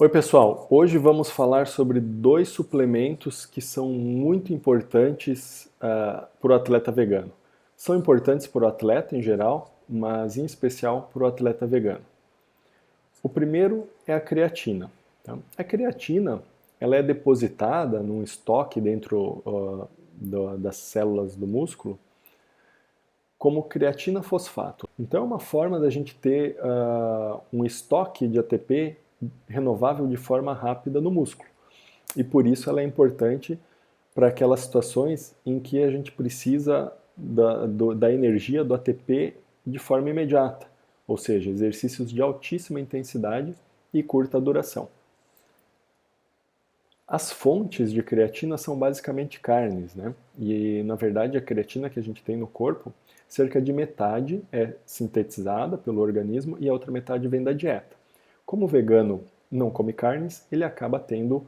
Oi pessoal, hoje vamos falar sobre dois suplementos que são muito importantes para o atleta vegano. São importantes para o atleta em geral, mas em especial para o atleta vegano. O primeiro é a creatina. Tá? A creatina ela é depositada num estoque dentro das células do músculo como creatina fosfato. Então é uma forma da gente ter um estoque de ATP renovável de forma rápida no músculo. E por isso ela é importante para aquelas situações em que a gente precisa da energia do ATP de forma imediata, ou seja, exercícios de altíssima intensidade e curta duração. As fontes de creatina são basicamente carnes, né? E na verdade a creatina que a gente tem no corpo, cerca de metade é sintetizada pelo organismo e a outra metade vem da dieta. Como o vegano não come carnes, ele acaba tendo,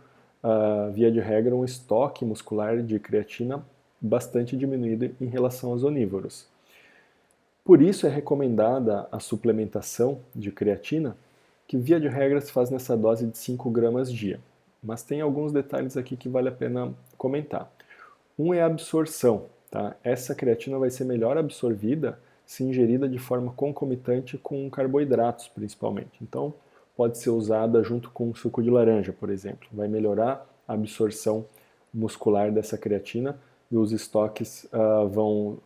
via de regra, um estoque muscular de creatina bastante diminuído em relação aos onívoros. Por isso é recomendada a suplementação de creatina, que via de regra se faz nessa dose de 5 gramas dia. Mas tem alguns detalhes aqui que vale a pena comentar. Um é a absorção. Tá? Essa creatina vai ser melhor absorvida se ingerida de forma concomitante com carboidratos, principalmente. Então, pode ser usada junto com suco de laranja, por exemplo. Vai melhorar a absorção muscular dessa creatina e os estoques vão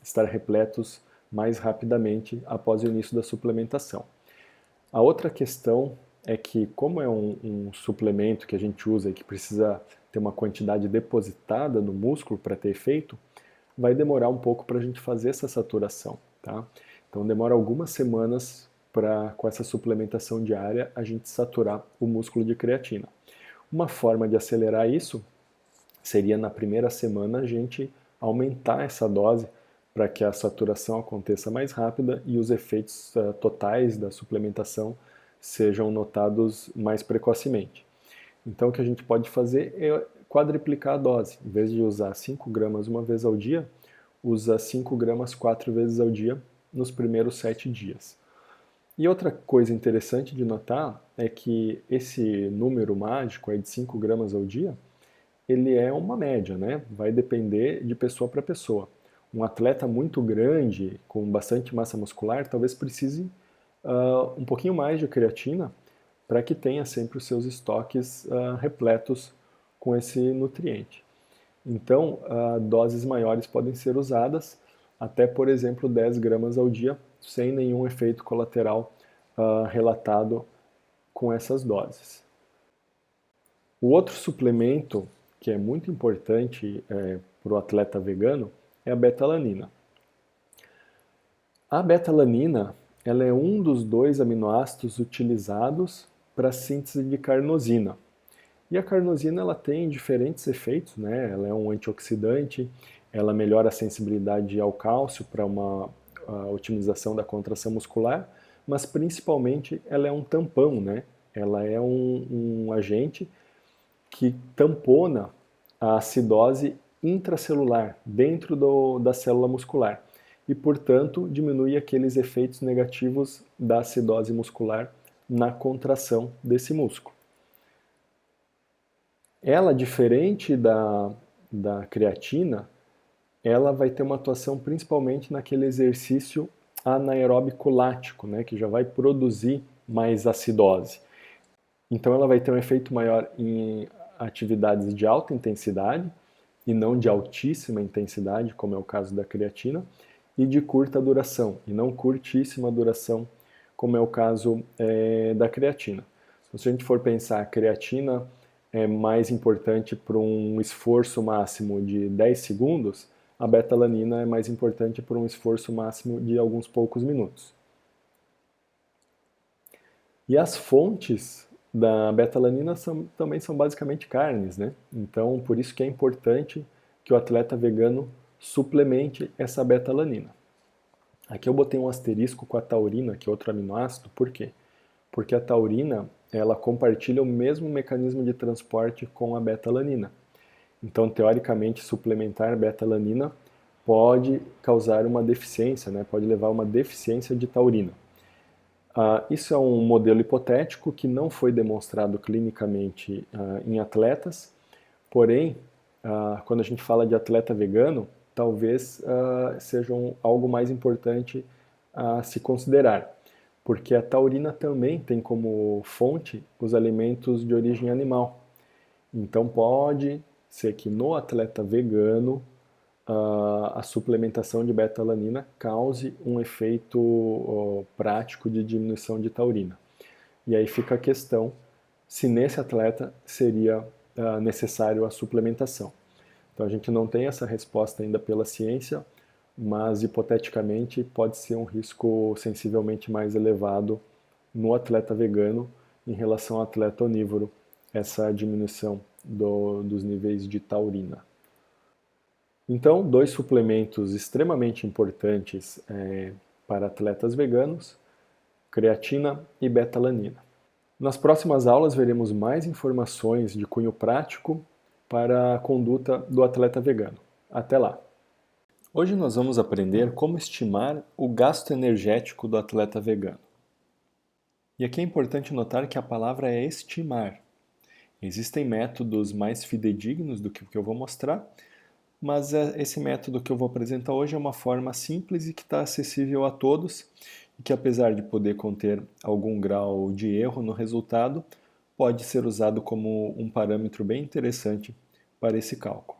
estar repletos mais rapidamente após o início da suplementação. A outra questão é que, como é um suplemento que a gente usa e que precisa ter uma quantidade depositada no músculo para ter efeito, vai demorar um pouco para a gente fazer essa saturação. Tá? Então demora algumas semanas para, com essa suplementação diária, a gente saturar o músculo de creatina. Uma forma de acelerar isso seria na primeira semana a gente aumentar essa dose para que a saturação aconteça mais rápida e os efeitos totais da suplementação sejam notados mais precocemente. Então o que a gente pode fazer é quadriplicar a dose. Em vez de usar 5 gramas uma vez ao dia, usa 5 gramas 4 vezes ao dia nos primeiros 7 dias. E outra coisa interessante de notar é que esse número mágico aí de 5 gramas ao dia, ele é uma média, né? Vai depender de pessoa para pessoa. Um atleta muito grande, com bastante massa muscular, talvez precise um pouquinho mais de creatina para que tenha sempre os seus estoques repletos com esse nutriente. Então, doses maiores podem ser usadas, até por exemplo 10 gramas ao dia, sem nenhum efeito colateral relatado com essas doses. O outro suplemento que é muito importante para o atleta vegano é a betalanina. A betalanina ela é um dos dois aminoácidos utilizados para a síntese de carnosina. E a carnosina ela tem diferentes efeitos, né? Ela é um antioxidante, ela melhora a sensibilidade ao cálcio para uma otimização da contração muscular, mas principalmente ela é um tampão, né? Ela é um agente que tampona a acidose intracelular dentro da célula muscular e, portanto, diminui aqueles efeitos negativos da acidose muscular na contração desse músculo. Ela, diferente da creatina, ela vai ter uma atuação principalmente naquele exercício anaeróbico lático, né, que já vai produzir mais acidose. Então ela vai ter um efeito maior em atividades de alta intensidade e não de altíssima intensidade, como é o caso da creatina, e de curta duração, e não curtíssima duração, como é o caso da creatina. Então, se a gente for pensar, a creatina é mais importante para um esforço máximo de 10 segundos, a betalanina é mais importante para um esforço máximo de alguns poucos minutos. E as fontes da betalanina também são basicamente carnes, né? Então, por isso que é importante que o atleta vegano suplemente essa betalanina. Aqui eu botei um asterisco com a taurina, que é outro aminoácido, por quê? Porque a taurina, ela compartilha o mesmo mecanismo de transporte com a betalanina. Então, teoricamente, suplementar betalanina pode causar uma deficiência, né? Pode levar a uma deficiência de taurina. Isso é um modelo hipotético que não foi demonstrado clinicamente em atletas, porém, quando a gente fala de atleta vegano, talvez seja algo mais importante a se considerar, porque a taurina também tem como fonte os alimentos de origem animal. Então pode ser que no atleta vegano a suplementação de beta-alanina cause um efeito prático de diminuição de taurina. E aí fica a questão se nesse atleta seria necessário a suplementação. Então a gente não tem essa resposta ainda pela ciência, mas hipoteticamente pode ser um risco sensivelmente mais elevado no atleta vegano em relação ao atleta onívoro, essa diminuição dos níveis de taurina. Então, dois suplementos extremamente importantes para atletas veganos, creatina e beta-alanina. Nas próximas aulas veremos mais informações de cunho prático para a conduta do atleta vegano. Até lá! Hoje nós vamos aprender como estimar o gasto energético do atleta vegano. E aqui é importante notar que a palavra é estimar. Existem métodos mais fidedignos do que o que eu vou mostrar, mas esse método que eu vou apresentar hoje é uma forma simples e que está acessível a todos e que, apesar de poder conter algum grau de erro no resultado, pode ser usado como um parâmetro bem interessante para esse cálculo.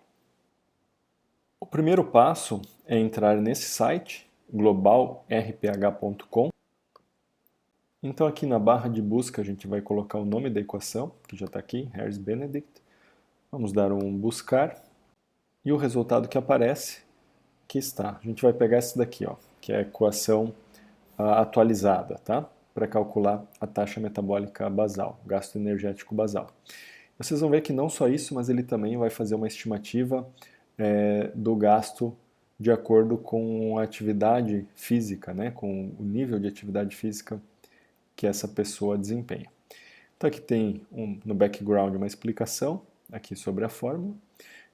O primeiro passo é entrar nesse site, globalrph.com. Então aqui na barra de busca a gente vai colocar o nome da equação, que já está aqui, Harris-Benedict. Vamos dar um buscar. E o resultado que aparece, que está. A gente vai pegar esse daqui, ó, que é a equação atualizada, tá? Para calcular a taxa metabólica basal, gasto energético basal. Vocês vão ver que não só isso, mas ele também vai fazer uma estimativa do gasto de acordo com a atividade física, né? Com o nível de atividade física que essa pessoa desempenha. Então aqui tem no background uma explicação aqui sobre a fórmula.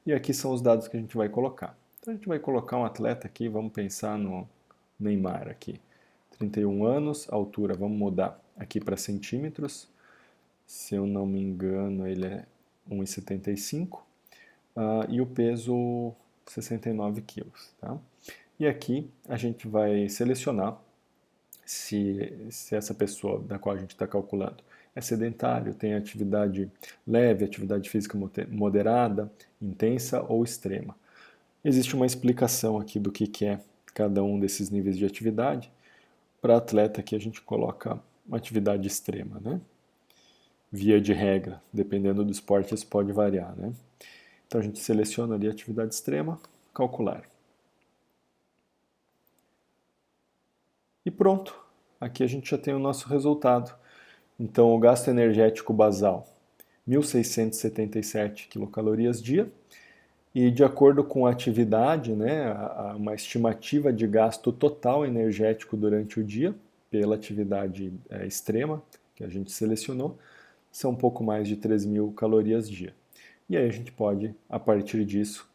E aqui são os dados que a gente vai colocar. Então a gente vai colocar um atleta aqui, vamos pensar no Neymar aqui. 31 anos, altura, vamos mudar aqui para centímetros. Se eu não me engano, ele é 1,75. E o peso, 69 quilos. Tá? E aqui a gente vai selecionar se essa pessoa da qual a gente está calculando é sedentário, tem atividade leve, atividade física moderada, intensa ou extrema. Existe uma explicação aqui do que é cada um desses níveis de atividade. Para atleta aqui a gente coloca uma atividade extrema, né? Via de regra, dependendo do esporte isso pode variar, né? Então a gente seleciona ali a atividade extrema, calcular. E pronto, aqui a gente já tem o nosso resultado. Então, o gasto energético basal, 1.677 quilocalorias dia, e de acordo com a atividade, né, uma estimativa de gasto total energético durante o dia, pela atividade extrema que a gente selecionou, são um pouco mais de 3.000 calorias dia. E aí a gente pode, a partir disso,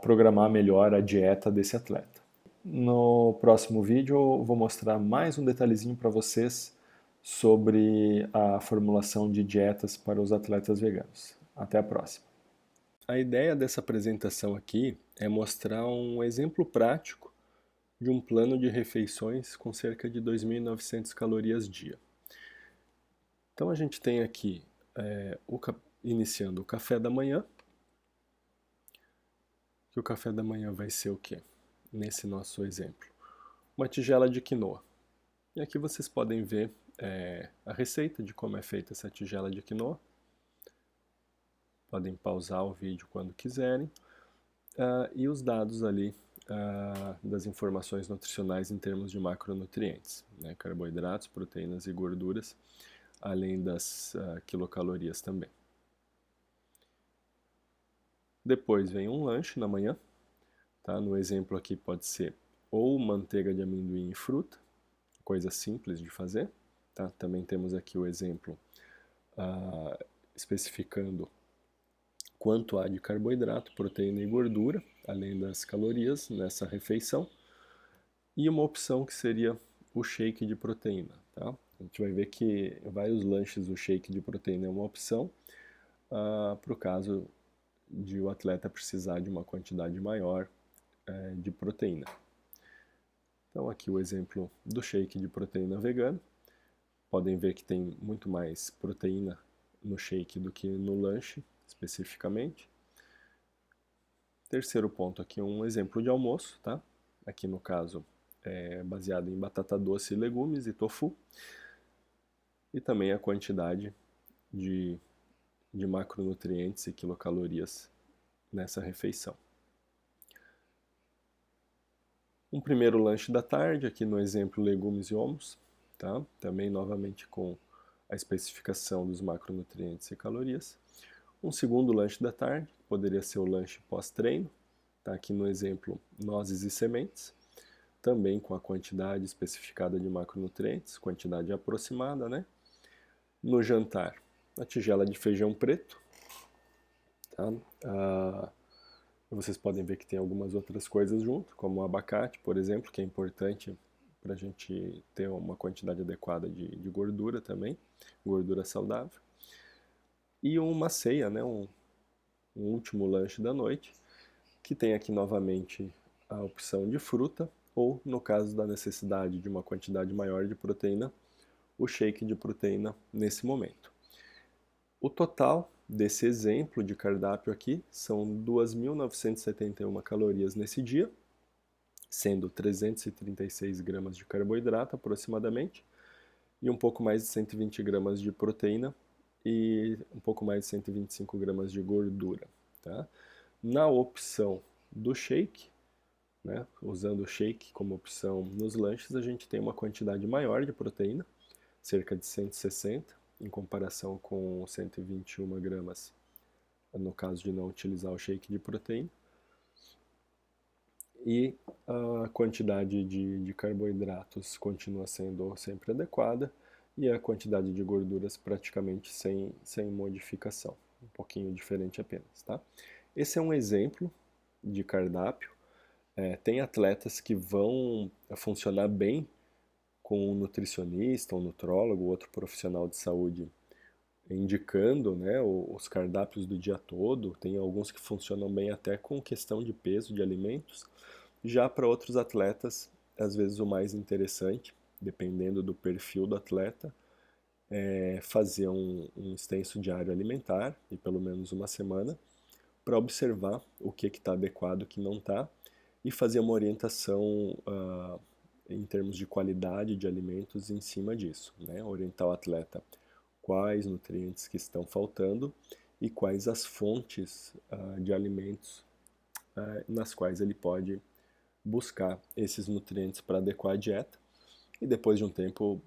programar melhor a dieta desse atleta. No próximo vídeo eu vou mostrar mais um detalhezinho para vocês sobre a formulação de dietas para os atletas veganos. Até a próxima. A ideia dessa apresentação aqui é mostrar um exemplo prático de um plano de refeições com cerca de 2.900 calorias dia. Então a gente tem aqui, iniciando o café da manhã, que o café da manhã vai ser o quê? Nesse nosso exemplo, uma tigela de quinoa. E aqui vocês podem ver a receita de como é feita essa tigela de quinoa. Podem pausar o vídeo quando quiserem. E os dados ali das informações nutricionais em termos de macronutrientes, né? Carboidratos, proteínas e gorduras, além das quilocalorias também. Depois vem um lanche na manhã. Tá? No exemplo aqui pode ser ou manteiga de amendoim e fruta, coisa simples de fazer. Tá? Também temos aqui o exemplo especificando quanto há de carboidrato, proteína e gordura, além das calorias nessa refeição. E uma opção que seria o shake de proteína. tá? A gente vai ver que vários lanches o shake de proteína é uma opção para o caso de o atleta precisar de uma quantidade maior de proteína. Então aqui o exemplo do shake de proteína vegano. Podem ver que tem muito mais proteína no shake do que no lanche, especificamente. Terceiro ponto aqui, um exemplo de almoço, tá? Aqui no caso é baseado em batata doce, legumes e tofu. E também a quantidade de, de macronutrientes e quilocalorias nessa refeição. Um primeiro lanche da tarde, aqui no exemplo legumes e hummus, tá? Também novamente com a especificação dos macronutrientes e calorias. Um segundo lanche da tarde, poderia ser o lanche pós-treino, tá? Aqui no exemplo nozes e sementes, também com a quantidade especificada de macronutrientes, quantidade aproximada, né? No jantar, a tigela de feijão preto, tá? Vocês podem ver que tem algumas outras coisas junto, como o abacate, por exemplo, que é importante para a gente ter uma quantidade adequada de gordura também, gordura saudável. E uma ceia, né, um último lanche da noite, que tem aqui novamente a opção de fruta, ou, no caso da necessidade de uma quantidade maior de proteína, o shake de proteína nesse momento. O total desse exemplo de cardápio aqui são 2.971 calorias nesse dia, sendo 336 gramas de carboidrato aproximadamente, e um pouco mais de 120 gramas de proteína e um pouco mais de 125 gramas de gordura. Tá? Na opção do shake, né, usando o shake como opção nos lanches, a gente tem uma quantidade maior de proteína, cerca de 160, em comparação com 121 gramas no caso de não utilizar o shake de proteína. E a quantidade de carboidratos continua sendo sempre adequada e a quantidade de gorduras praticamente sem modificação, um pouquinho diferente apenas, tá? Esse é um exemplo de cardápio. Tem atletas que vão funcionar bem com um nutricionista, um nutrólogo, outro profissional de saúde indicando, né, os cardápios do dia todo. Tem alguns que funcionam bem até com questão de peso de alimentos. Já para outros atletas, às vezes o mais interessante, dependendo do perfil do atleta, é fazer um extenso diário alimentar, de pelo menos uma semana, para observar o que está adequado e o que não está, e fazer uma orientação em termos de qualidade de alimentos em cima disso, né? Orientar o atleta quais nutrientes que estão faltando e quais as fontes de alimentos nas quais ele pode buscar esses nutrientes para adequar a dieta e depois de um tempo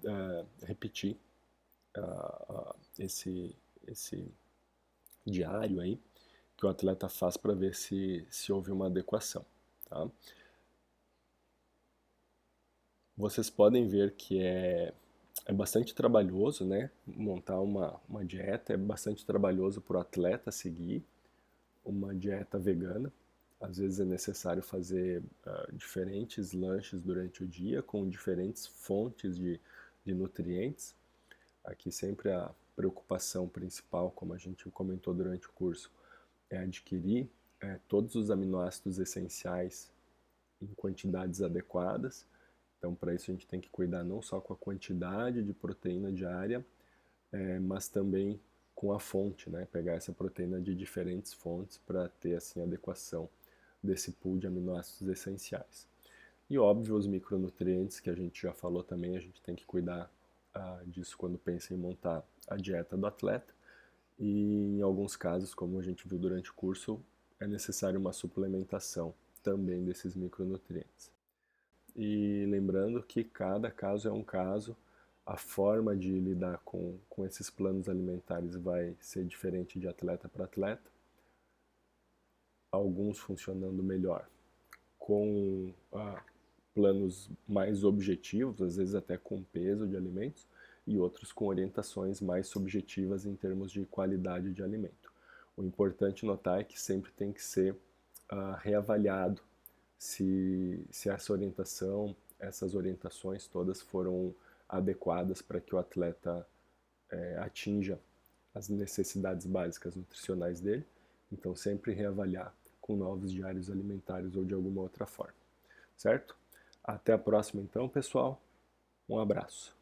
repetir esse diário aí que o atleta faz para ver se houve uma adequação, tá? Vocês podem ver que é bastante trabalhoso, né? Montar uma dieta, é bastante trabalhoso para o atleta seguir uma dieta vegana. Às vezes é necessário fazer diferentes lanches durante o dia com diferentes fontes de nutrientes. Aqui sempre a preocupação principal, como a gente comentou durante o curso, é adquirir todos os aminoácidos essenciais em quantidades adequadas. Então, para isso a gente tem que cuidar não só com a quantidade de proteína diária, mas também com a fonte, né? Pegar essa proteína de diferentes fontes para ter assim adequação desse pool de aminoácidos essenciais. E óbvio, os micronutrientes que a gente já falou também, a gente tem que cuidar disso quando pensa em montar a dieta do atleta. E em alguns casos, como a gente viu durante o curso, é necessário uma suplementação também desses micronutrientes. E lembrando que cada caso é um caso, a forma de lidar com esses planos alimentares vai ser diferente de atleta para atleta, alguns funcionando melhor com planos mais objetivos, às vezes até com peso de alimentos, e outros com orientações mais subjetivas em termos de qualidade de alimento. O importante notar é que sempre tem que ser reavaliado se essa orientação, essas orientações todas foram adequadas para que o atleta atinja as necessidades básicas nutricionais dele. Então sempre reavaliar com novos diários alimentares ou de alguma outra forma, certo? Até a próxima então, pessoal. Um abraço.